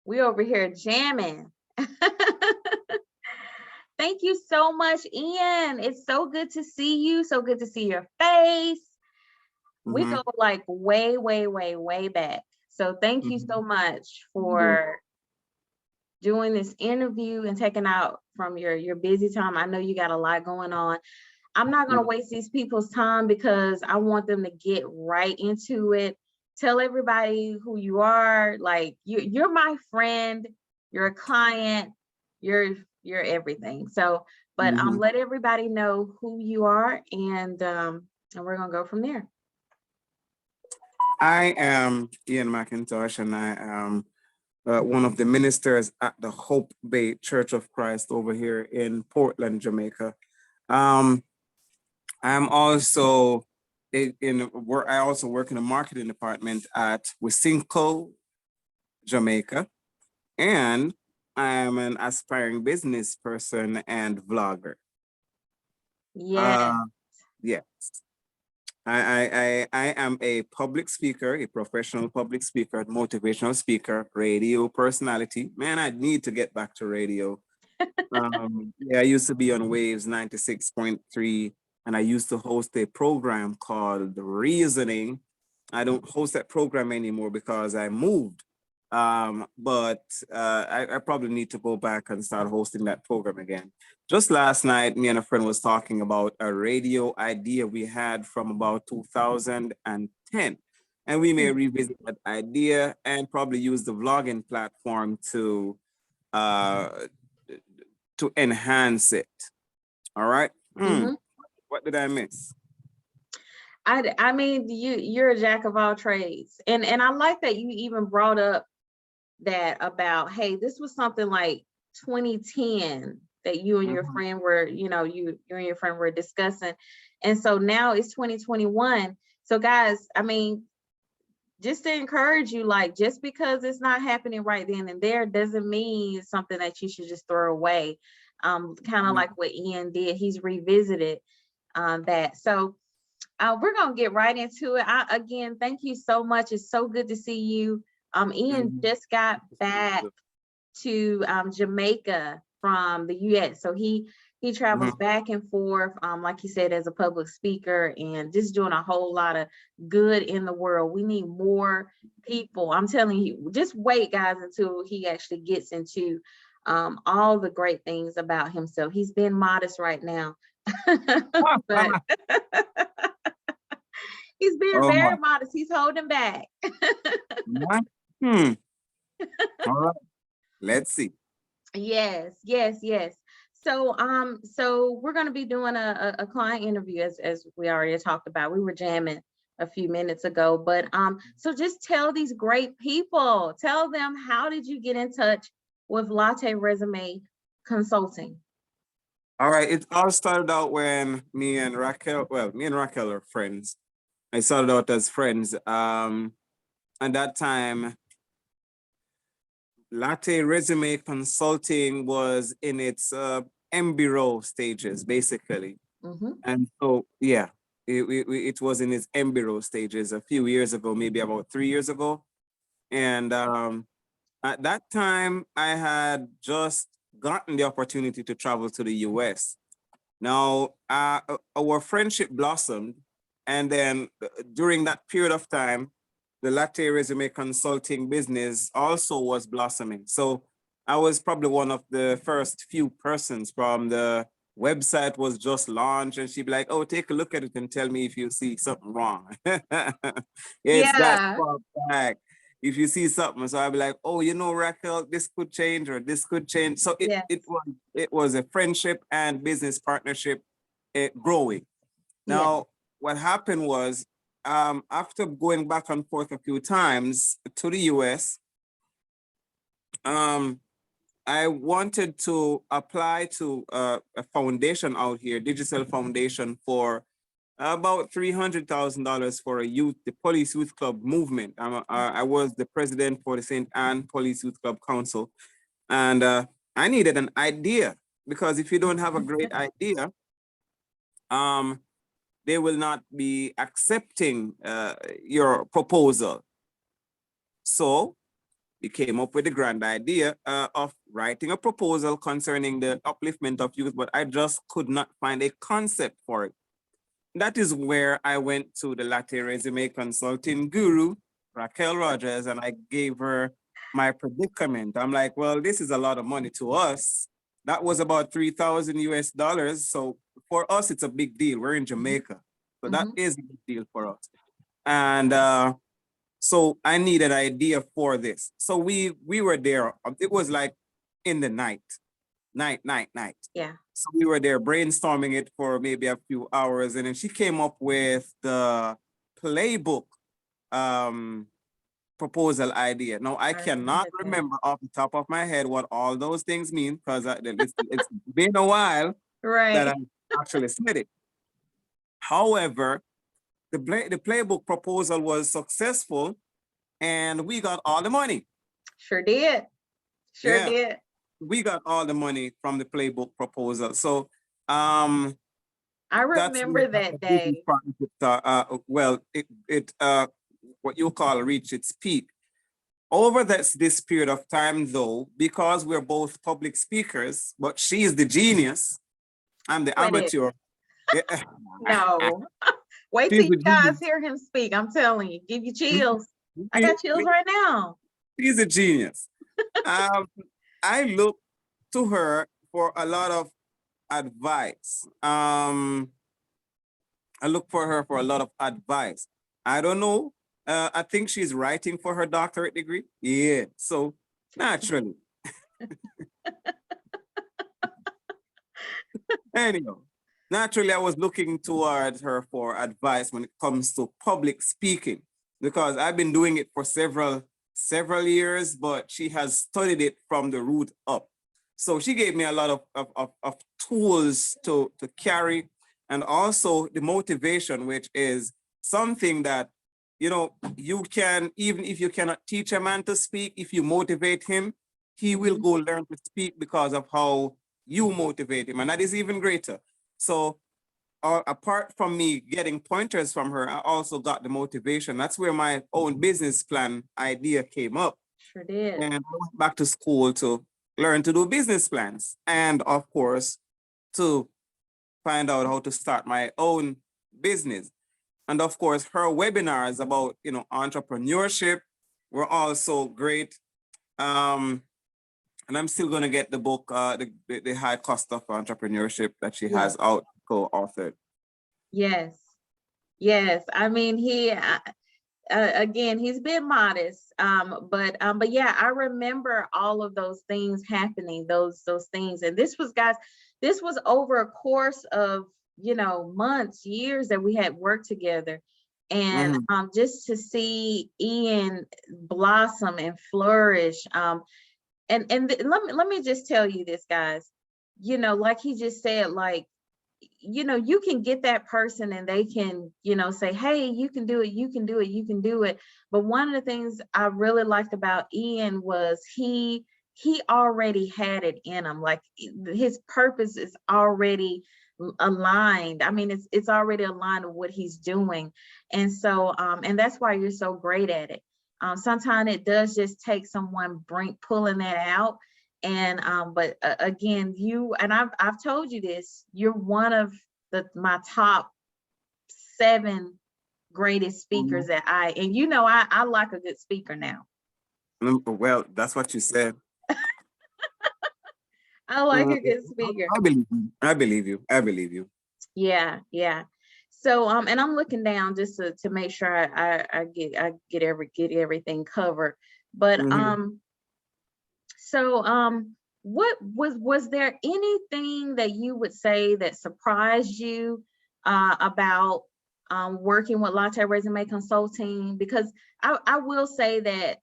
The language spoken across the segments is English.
We over here jamming. Thank you so much, Ian. It's so good to see you. So good to see your face. We Mm-hmm. go like way, way, way, way back. So thank you so much Mm-hmm. for doing this interview and taking out from your busy time. I know you got a lot going on. I'm not going to waste these people's time because I want them to get right into it. Tell everybody who you are. Like you're my friend, you're a client, you're everything. So, but Mm-hmm. let everybody know who you are, and we're gonna go from there. I am Ean McIntosh, and I am one of the ministers at the Hope Bay Church of Christ over here in Portland, Jamaica. Um, I'm also I also work in the marketing department at Wisinco, Jamaica, and I am an aspiring business person and vlogger. Yeah. Uh, yes, I am a public speaker, a professional public speaker, motivational speaker, radio personality. Man, I need to get back to radio. Yeah, I used to be on Waves 96.3, and I used to host a program called Reasoning. I don't host that program anymore because I moved. But I probably need to go back and start hosting that program again. Just last night, me and a friend was talking about a radio idea we had from about 2010. And we may revisit that idea and probably use the vlogging platform uh, to enhance it. All right. Mm-hmm. What did I miss? I mean, you're a jack of all trades, and I like that you even brought up that about, hey, this was something like 2010 that you and your Mhm. friend were, you and your friend were discussing, and so now it's 2021. So guys, I mean, just to encourage you, like, just because it's not happening right then and there doesn't mean it's something that you should just throw away. Kind of like what Ian did, he's revisited that. So we're gonna get right into it. Again, thank you so much. It's so good to see you. Ian Mhm. just got back to Jamaica from the US. So he travels Mhm. back and forth, like he said, as a public speaker and just doing a whole lot of good in the world. We need more people. I'm telling you, just wait, guys, until he actually gets into all the great things about himself. He's being modest right now, but he's being Oh my. very modest. He's holding back. Yeah. Hmm. All right. Let's see. Yes, yes, yes. So so we're gonna be doing a client interview as we already talked about. We were jamming a few minutes ago, but so just tell these great people, tell them, how did you get in touch with Latte Resume Consulting? All right. It all started out when me and Racquel are friends. I started out as friends. At that time, Latte Resume Consulting was in its embryo stages, basically. Mm-hmm. And so, yeah, it was in its embryo stages a few years ago, maybe about 3 years ago. And at that time, I had just gotten the opportunity to travel to the US. Now, our friendship blossomed. And then during that period of time, the Latte Resume Consulting business also was blossoming. So I was probably one of the first few persons from the website was just launched, and she'd be like, oh, take a look at it and tell me if you see something wrong. It's that Yeah. far back. If you see something, so I'd be like, oh, Racquel, this could change or this could change. So Yeah. it was a friendship and business partnership growing. Yeah. Now, what happened was, after going back and forth a few times to the US, um, I wanted to apply to a foundation out here, digital foundation, for about $300,000 for the Police Youth Club movement. I was the president for the St. Anne Police Youth Club Council, and I needed an idea, because if you don't have a great idea, um, they will not be accepting your proposal. So we came up with the grand idea of writing a proposal concerning the upliftment of youth, but I just could not find a concept for it. That is where I went to the Latte Resume Consulting guru, Racquel Rogers, and I gave her my predicament. I'm like, well, this is a lot of money to us. That was about 3,000 US dollars. So for us, it's a big deal. We're in Jamaica. So that is a big deal for us. And so I needed an idea for this. So we were there. It was like in the night. Yeah. So we were there brainstorming it for maybe a few hours. And then she came up with the playbook proposal idea. Now, I cannot remember off the top of my head what all those things mean because it's been a while that I actually said it. However, the playbook proposal was successful and we got all the money. Sure did. Sure did. We got all the money from the playbook proposal. So I remember that day. What you call reach its peak. Over this period of time though, because we're both public speakers, but she is the genius, I'm the amateur. No. Wait till you guys hear him speak. I'm telling you, give you chills. I got chills right now. She's a genius. I look to her for a lot of advice. I look for her for a lot of advice. I don't know. I think she's writing for her doctorate degree. Yeah, so naturally. Anyhow, naturally, I was looking towards her for advice when it comes to public speaking, because I've been doing it for several years, but she has studied it from the root up. So she gave me a lot of tools to carry, and also the motivation, which is something that, you know, you can, even if you cannot teach a man to speak, if you motivate him, he will go learn to speak because of how you motivate him. And that is even greater. So apart from me getting pointers from her, I also got the motivation. That's where my own business plan idea came up. Sure did. And I went back to school to learn to do business plans. And of course, to find out how to start my own business. And of course, her webinars about, you know, entrepreneurship were also great. And I'm still going to get the book, the High Cost of Entrepreneurship that she has out, co-authored. Yes. Yes. I mean, he, again, he's been modest. But yeah, I remember all of those things happening, those things. And this was, guys, this was over a course of, you know, months, years that we had worked together. And just to see Ean blossom and flourish. And let me just tell you this, guys, you know, like he just said, like, you know, you can get that person and they can, you know, say, hey, you can do it, you can do it, you can do it. But one of the things I really liked about Ean was he already had it in him. Like his purpose is already aligned. I mean, it's already aligned with what he's doing. And so, and that's why you're so great at it. Sometimes it does just take someone pulling that out. And but again, you and I've told you this, you're one of my top 7 greatest speakers that and you know, I like a good speaker now. Well, that's what you said. I like a good speaker. I believe you. I believe you. I believe you. Yeah, yeah. So and I'm looking down just to make sure I get everything covered. But so what was there anything that you would say that surprised you about working with Latte Resume Consulting? Because I will say that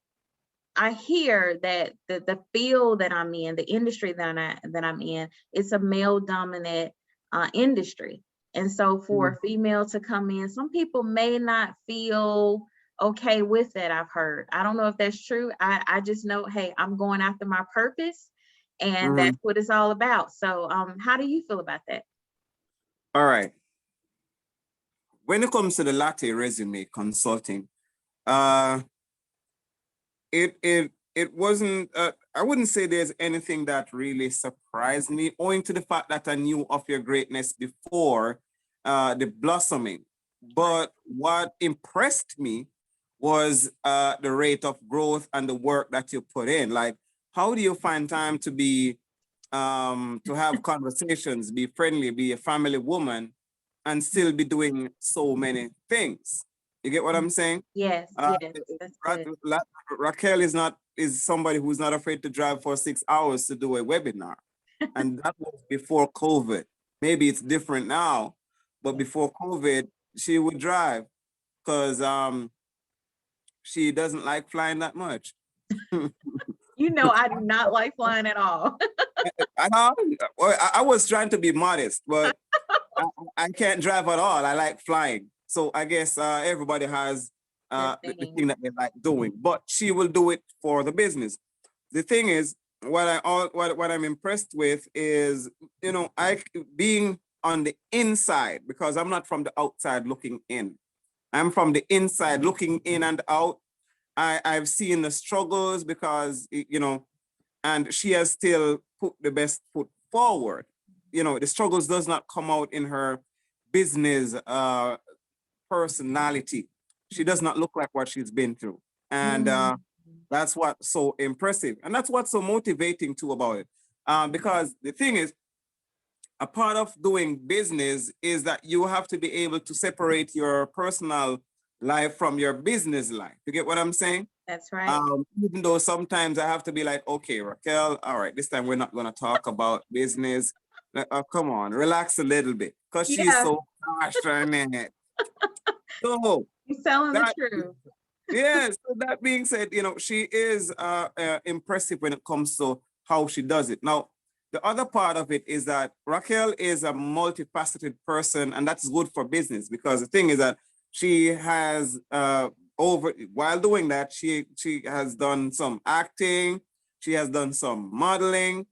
I hear that the field that I'm in, the industry that I'm in, it's a male dominant industry. And so for a female to come in, some people may not feel okay with that. I've heard. I don't know if that's true. I just know, hey, I'm going after my purpose and that's what it's all about. So how do you feel about that? All right. When it comes to the Latte Resume Consulting, it it wasn't, I wouldn't say there's anything that really surprised me, owing to the fact that I knew of your greatness before the blossoming. But what impressed me was the rate of growth and the work that you put in. Like, how do you find time to be, to have conversations, be friendly, be a family woman, and still be doing so many things? You get what I'm saying? Yes, yes, that's good. Racquel is somebody who's not afraid to drive for 6 hours to do a webinar. And that was before COVID. Maybe it's different now, but before COVID, she would drive because she doesn't like flying that much. You know, I do not like flying at all. I was trying to be modest, but I can't drive at all. I like flying. So I guess everybody has the thing that they like doing, but she will do it for the business. The thing is, what I'm impressed with is, you know, I being on the inside, because I'm not from the outside looking in. I'm from the inside looking in and out. I've seen the struggles because, you know, and she has still put the best foot forward. You know, the struggles does not come out in her business personality. She does not look like what she's been through. And that's what's so impressive. And that's what's so motivating too about it. Because the thing is, a part of doing business is that you have to be able to separate your personal life from your business life. You get what I'm saying? That's right. Even though sometimes I have to be like, okay, Racquel, all right, this time we're not going to talk about business. Come on, relax a little bit, because she's so passionate. So you're telling the truth. Yeah, so that being said, you know, she is impressive when it comes to how she does it. Now, the other part of it is that Racquel is a multifaceted person, and that's good for business, because the thing is that she has while doing that, she has done some acting, she has done some modeling.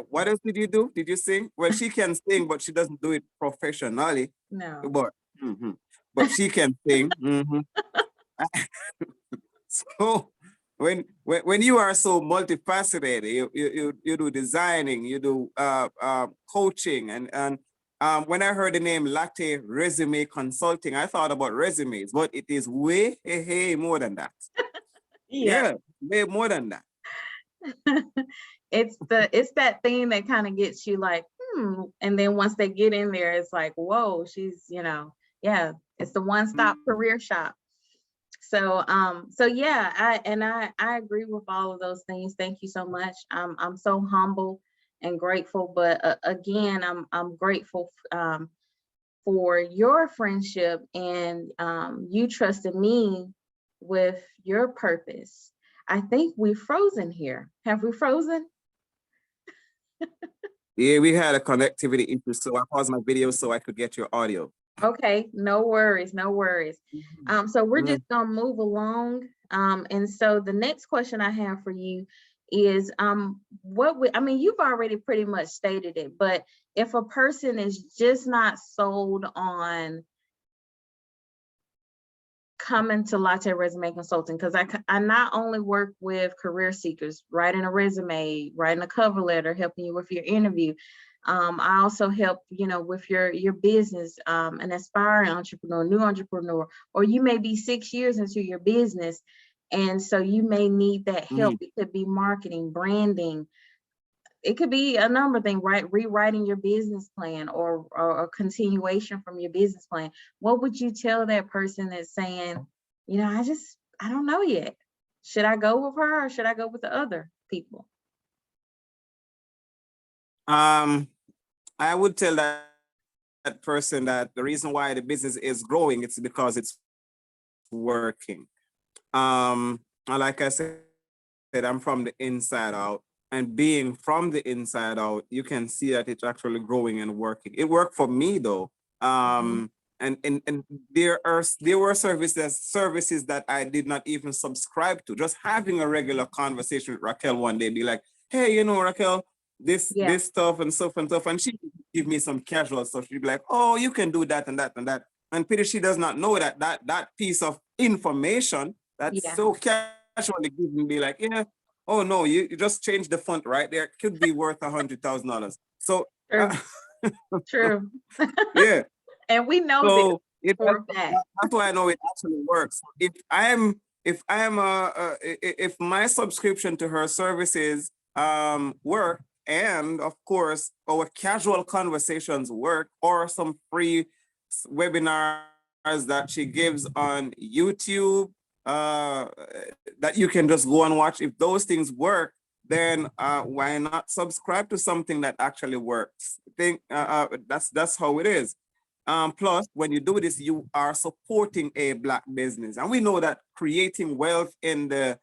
What else did you do? Did you sing? Well, she can sing, but she doesn't do it professionally. No. But she can sing. So when you are so multifaceted, you do designing, you do coaching, and when I heard the name Latte Resume Consulting, I thought about resumes, but it is way more than that. Yeah, way more than that. It's that thing that kind of gets you like, and then once they get in there, it's like, whoa, she's, you know, it's the one-stop career shop. So yeah, I agree with all of those things. Thank you so much. I'm so humble and grateful, but again, I'm grateful for your friendship and you trusted me with your purpose. I think we've frozen here. Have we frozen? Yeah, we had a connectivity issue, so I paused my video so I could get your audio. Okay, no worries, no worries. So we're just gonna move along. And so the next question I have for you is, I mean, you've already pretty much stated it, but if a person is just not sold on coming to Latte Resume Consulting, because I not only work with career seekers, writing a resume, writing a cover letter, helping you with your interview. I also help, you know, with your business, an aspiring entrepreneur, new entrepreneur, or you may be 6 years into your business, and so you may need that help. It could be marketing, branding. It could be a number of things, right? Rewriting your business plan or a continuation from your business plan. What would you tell that person that's saying, you know, I don't know yet. Should I go with her or should I go with the other people? I would tell that person that the reason why the business is growing, it's because it's working. Like I said, I'm from the inside out, and being from the inside out, you can see that it's actually growing and working. It worked for me though. And there were services that I did not even subscribe to. Just having a regular conversation with Racquel one day, be like, hey, you know, Racquel, this stuff and stuff and stuff, and she give me some casual stuff. She'd be like, oh, you can do that and that and that. And Peter, she does not know that piece of information that's so casually give and be like, yeah, oh no, you just change the font right there. It could be worth $100,000. So True. True. yeah. And we know this So for a fact. that's why I know it actually works. If my subscription to her services work, and of course our casual conversations work, or some free webinars that she gives on YouTube that you can just go and watch, if those things work, then why not subscribe to something that actually works? That's how it is. Plus, when you do this, you are supporting a Black business, and we know that creating wealth in the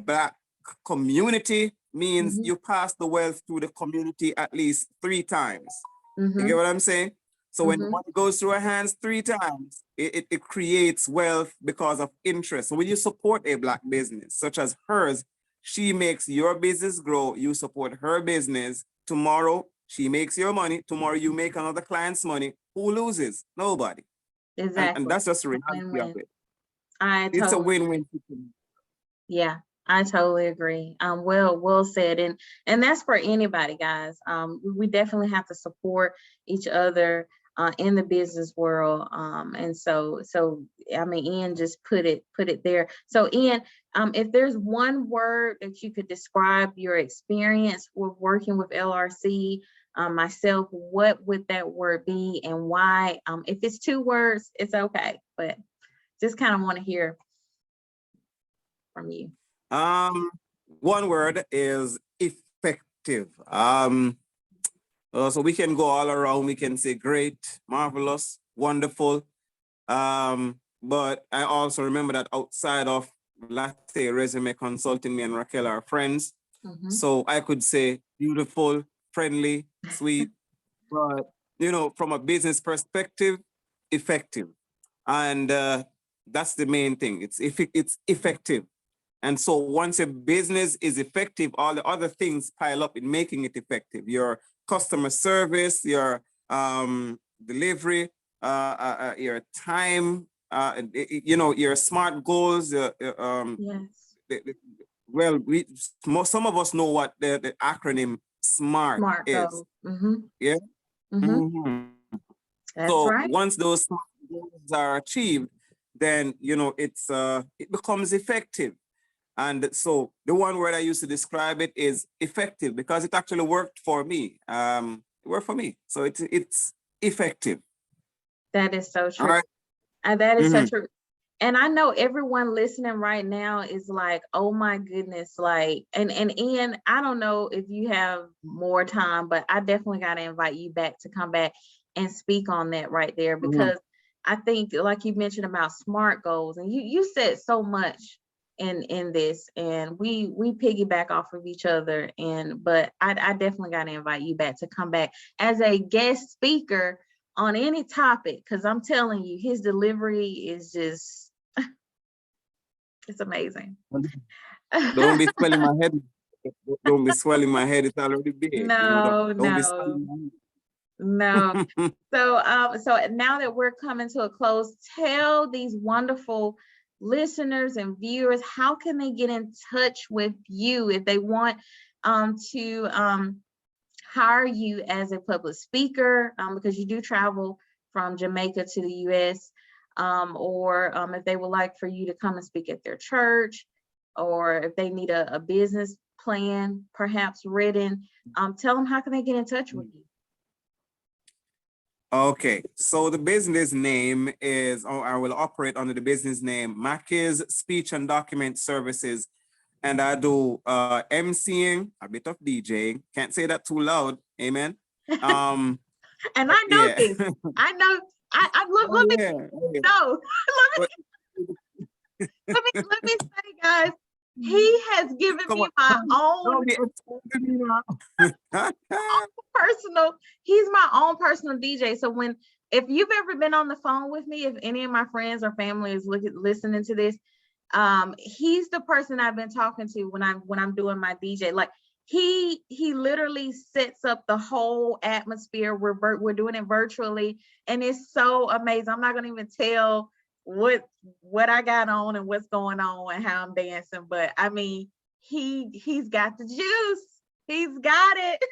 Black community means Mhm. you pass the wealth to the community at least 3 times. You get Mhm. what I'm saying? So when the Mhm. money goes through our hands 3 times, it creates wealth because of interest. So when you support a Black business, such as hers, she makes your business grow, you support her business. Tomorrow, she makes your money. Tomorrow, you make another client's money. Who loses? Nobody. And Exactly. that's just the reality of Win-win. it. I It's a totally win-win. Yeah, I totally agree. Well said. And that's for anybody, guys. We definitely have to support each other in the business world. And so I mean, Ian just put it there. So Ian, if there's one word that you could describe your experience with working with LRC, myself, what would that word be and why? If it's 2 words, it's okay, but just kind of want to hear from you. One word is effective. So we can go all around. We can say great, marvelous, wonderful. But I also remember that outside of Latte Resume Consulting, me and Racquel are friends. Mhm. So I could say beautiful, friendly, sweet, but from a business perspective, effective. And that's the main thing. It's effective. And so once a business is effective, all the other things pile up in making it effective. Your customer service, your delivery, your time, your SMART goals. Yes. Well, some of us know what the acronym SMART Smart is. goals. Mm-hmm. Yeah. Mm-hmm. Mhm. That's So right. once those SMART goals are achieved, then it becomes effective. And so the one word I used to describe it is effective, because it actually worked for me. It worked for me. So it's effective. That is so All true. right. And that is so Mhm. true. And I know everyone listening right now is like, oh my goodness, like, and Ian, I don't know if you have more time, but I definitely got to invite you back to come back and speak on that right there, Mhm. because I think, like you mentioned about SMART goals, and you said so much in this, and we piggyback off of each other. But I definitely got to invite you back to come back as a guest speaker on any topic, because I'm telling you, his delivery is just, it's amazing. Don't be swelling my head. Don't be swelling my head. It's already big. No, Don't be no, swelling no. my head. So now that we're coming to a close, tell these wonderful listeners and viewers, how can they get in touch with you if they want to hire you as a public speaker, because you do travel from Jamaica to the US, or if they would like for you to come and speak at their church, or if they need a business plan perhaps written, tell them how can they get in touch with you. Okay, so the business name is, or I will operate under the business name Mackey's Speech and Document Services, and I do MCing, a bit of DJing. Can't say that too loud. Amen. Um, And I know yeah. this. I know. Oh, Let me yeah. Yeah. know. But Let me say, guys, he has given come me on, my don't own be exposing me now. personal, he's my own personal DJ. So if you've ever been on the phone with me, if any of my friends or family is listening to this, he's the person I've been talking to when I'm doing my DJ. Like he literally sets up the whole atmosphere. We're doing it virtually, and it's so amazing. I'm not gonna even tell what I got on and what's going on and how I'm dancing. But I mean, he's got the juice. He's got it.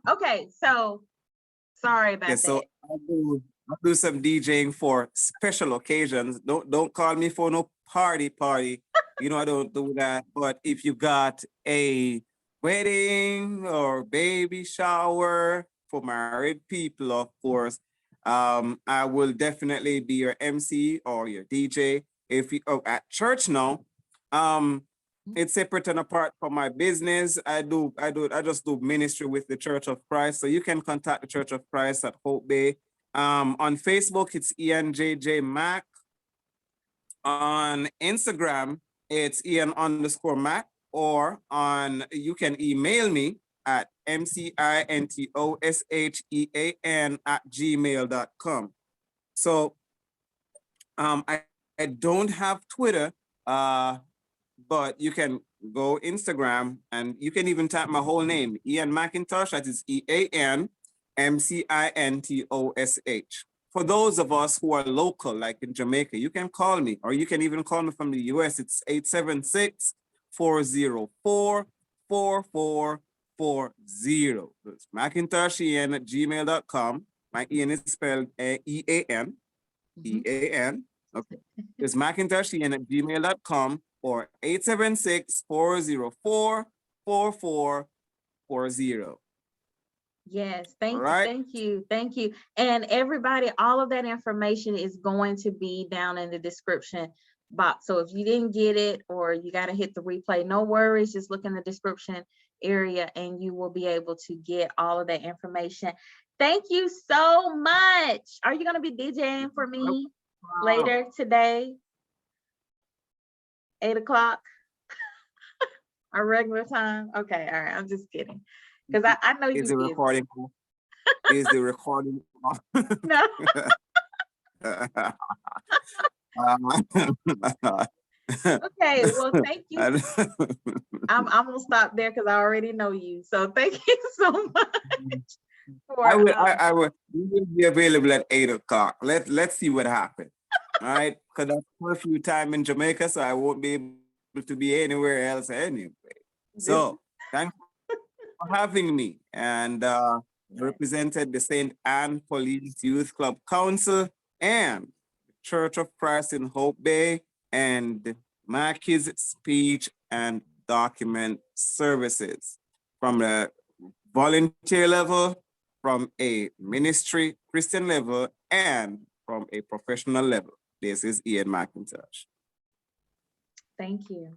Okay, so sorry about Yeah, that. so I do some DJing for special occasions. Don't call me for no party. You know, I don't do that. But if you got a wedding or baby shower for married people, of course, I will definitely be your MC or your DJ. If you at church now, it's separate and apart from my business. I just do ministry with the Church of Christ. So you can contact the Church of Christ at Hope Bay. On Facebook, it's Ian Mac. On Instagram, it's Ian_Mac, or you can email me at McIntoshean@gmail.com. So I don't have Twitter, but you can go Instagram and you can even type my whole name, Ean McIntosh. That is EAN McIntosh. For those of us who are local, like in Jamaica, you can call me, or you can even call me from the US. It's 876-404-4440. It's McIntoshean@gmail.com. My Ian is spelled EAN. EAN. Okay. It's McIntoshean@gmail.com or 876-404-4440. Yes, thank Right. thank you. And everybody, all of that information is going to be down in the description box. So if you didn't get it or you got to hit the replay, no worries, just look in the description area and you will be able to get all of that information. Thank you so much. Are you going to be DJing for me later today? 8 o'clock? Our regular time? Okay, all right, I'm just kidding. Because I know you Is the busy. recording on? Is the recording on? No. Okay, well, thank you. I'm gonna stop there because I already know you. So thank you so much. For, I will. We will be available at 8 o'clock. Let's see what happens. All right, because that's curfew time in Jamaica, so I won't be able to be anywhere else anyway. So thank you for having me, and represented the St. Anne Police Youth Club Council and Church of Christ in Hope Bay and Mackey's Speech and Document Services from the volunteer level, from a ministry Christian level, and from a professional level. This is Ean McIntosh. Thank you.